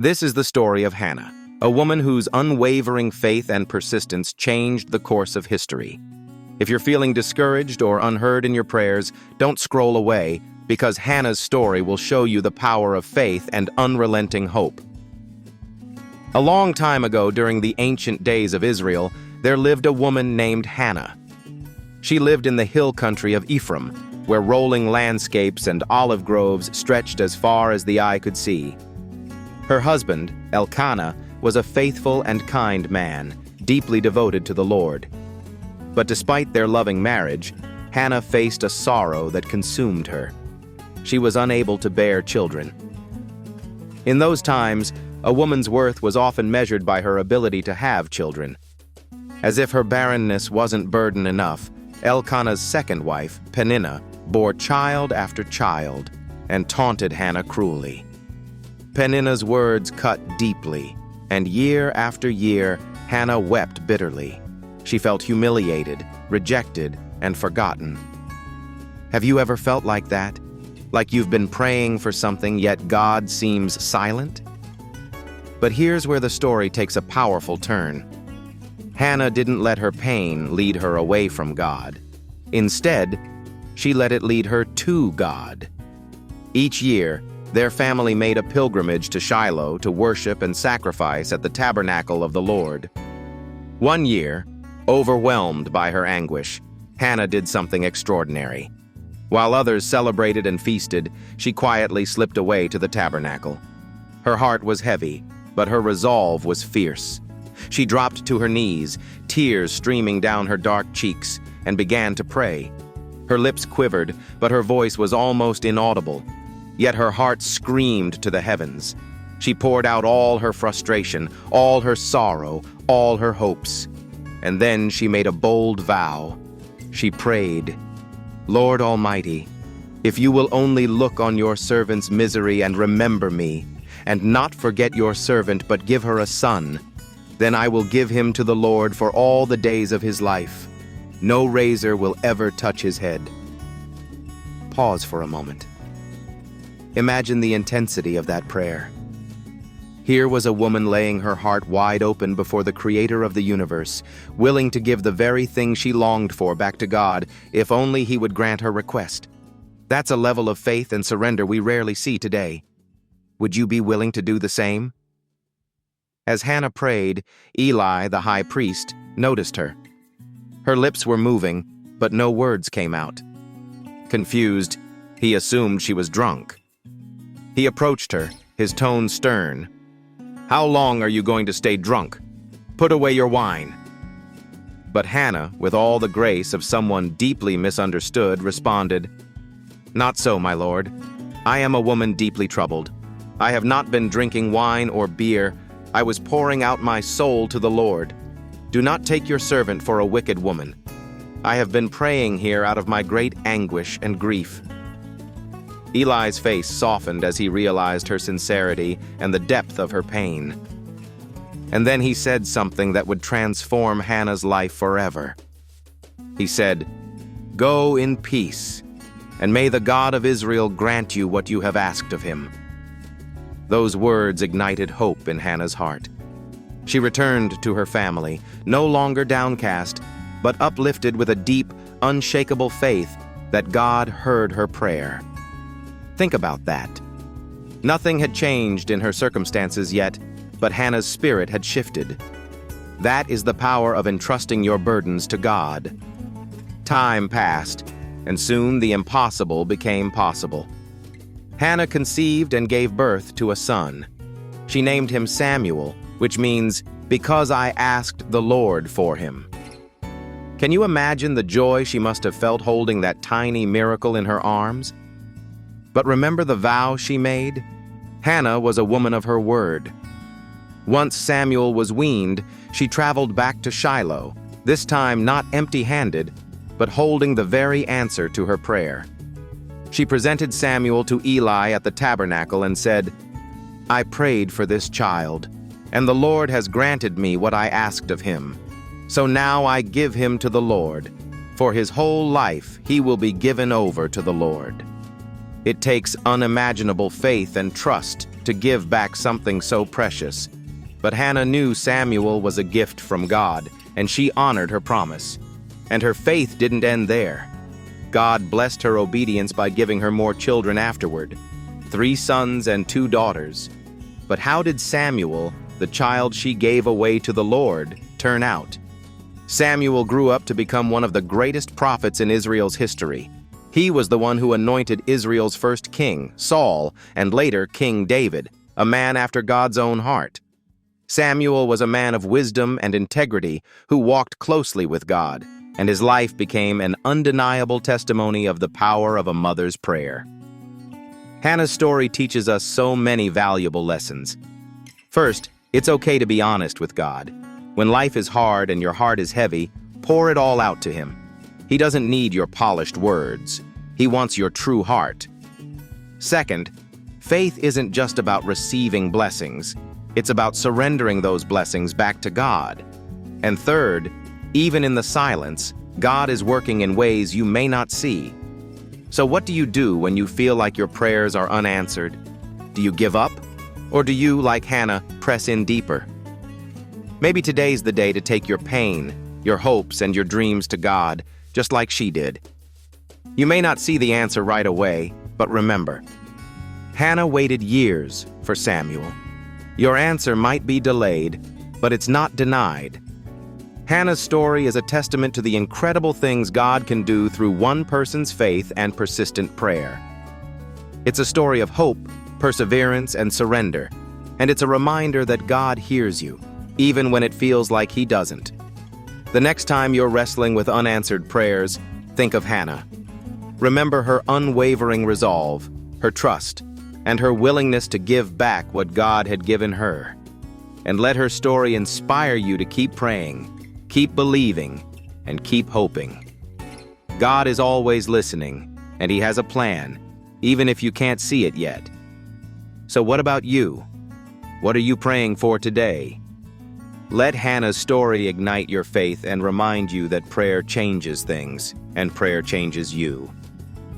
This is the story of Hannah, a woman whose unwavering faith and persistence changed the course of history. If you're feeling discouraged or unheard in your prayers, don't scroll away, because Hannah's story will show you the power of faith and unrelenting hope. A long time ago, during the ancient days of Israel, there lived a woman named Hannah. She lived in the hill country of Ephraim, where rolling landscapes and olive groves stretched as far as the eye could see. Her husband, Elkanah, was a faithful and kind man, deeply devoted to the Lord. But despite their loving marriage, Hannah faced a sorrow that consumed her. She was unable to bear children. In those times, a woman's worth was often measured by her ability to have children. As if her barrenness wasn't burden enough, Elkanah's second wife, Peninnah, bore child after child and taunted Hannah cruelly. Peninnah's words cut deeply, and year after year, Hannah wept bitterly. She felt humiliated, rejected, and forgotten. Have you ever felt like that? Like you've been praying for something, yet God seems silent? But here's where the story takes a powerful turn. Hannah didn't let her pain lead her away from God. Instead, she let it lead her to God. Each year, their family made a pilgrimage to Shiloh to worship and sacrifice at the tabernacle of the Lord. One year, overwhelmed by her anguish, Hannah did something extraordinary. While others celebrated and feasted, she quietly slipped away to the tabernacle. Her heart was heavy, but her resolve was fierce. She dropped to her knees, tears streaming down her dark cheeks, and began to pray. Her lips quivered, but her voice was almost inaudible. Yet her heart screamed to the heavens. She poured out all her frustration, all her sorrow, all her hopes. And then she made a bold vow. She prayed, "Lord Almighty, if you will only look on your servant's misery and remember me, and not forget your servant but give her a son, then I will give him to the Lord for all the days of his life. No razor will ever touch his head." Pause for a moment. Imagine the intensity of that prayer. Here was a woman laying her heart wide open before the Creator of the universe, willing to give the very thing she longed for back to God, if only He would grant her request. That's a level of faith and surrender we rarely see today. Would you be willing to do the same? As Hannah prayed, Eli, the high priest, noticed her. Her lips were moving, but no words came out. Confused, he assumed she was drunk. He approached her, his tone stern. "How long are you going to stay drunk? Put away your wine." But Hannah, with all the grace of someone deeply misunderstood, responded, "Not so, my lord. I am a woman deeply troubled. I have not been drinking wine or beer. I was pouring out my soul to the Lord. Do not take your servant for a wicked woman. I have been praying here out of my great anguish and grief." Eli's face softened as he realized her sincerity and the depth of her pain. And then he said something that would transform Hannah's life forever. He said, "Go in peace, and may the God of Israel grant you what you have asked of him." Those words ignited hope in Hannah's heart. She returned to her family, no longer downcast, but uplifted with a deep, unshakable faith that God heard her prayer. Think about that. Nothing had changed in her circumstances yet, but Hannah's spirit had shifted. That is the power of entrusting your burdens to God. Time passed, and soon the impossible became possible. Hannah conceived and gave birth to a son. She named him Samuel, which means, "Because I asked the Lord for him." Can you imagine the joy she must have felt holding that tiny miracle in her arms? But remember the vow she made? Hannah was a woman of her word. Once Samuel was weaned, she traveled back to Shiloh, this time not empty-handed, but holding the very answer to her prayer. She presented Samuel to Eli at the tabernacle and said, "I prayed for this child, and the Lord has granted me what I asked of him. So now I give him to the Lord. For his whole life he will be given over to the Lord." It takes unimaginable faith and trust to give back something so precious. But Hannah knew Samuel was a gift from God, and she honored her promise. And her faith didn't end there. God blessed her obedience by giving her more children afterward, 3 sons and 2 daughters. But how did Samuel, the child she gave away to the Lord, turn out? Samuel grew up to become one of the greatest prophets in Israel's history. He was the one who anointed Israel's first king, Saul, and later King David, a man after God's own heart. Samuel was a man of wisdom and integrity who walked closely with God, and his life became an undeniable testimony of the power of a mother's prayer. Hannah's story teaches us so many valuable lessons. First, it's okay to be honest with God. When life is hard and your heart is heavy, pour it all out to Him. He doesn't need your polished words. He wants your true heart. Second, faith isn't just about receiving blessings. It's about surrendering those blessings back to God. And third, even in the silence, God is working in ways you may not see. So what do you do when you feel like your prayers are unanswered? Do you give up? Or do you, like Hannah, press in deeper? Maybe today's the day to take your pain, your hopes, and your dreams to God, just like she did. You may not see the answer right away, but remember, Hannah waited years for Samuel. Your answer might be delayed, but it's not denied. Hannah's story is a testament to the incredible things God can do through one person's faith and persistent prayer. It's a story of hope, perseverance, and surrender, and it's a reminder that God hears you, even when it feels like He doesn't. The next time you're wrestling with unanswered prayers, think of Hannah. Remember her unwavering resolve, her trust, and her willingness to give back what God had given her. And let her story inspire you to keep praying, keep believing, and keep hoping. God is always listening, and He has a plan, even if you can't see it yet. So what about you? What are you praying for today? Let Hannah's story ignite your faith and remind you that prayer changes things, and prayer changes you.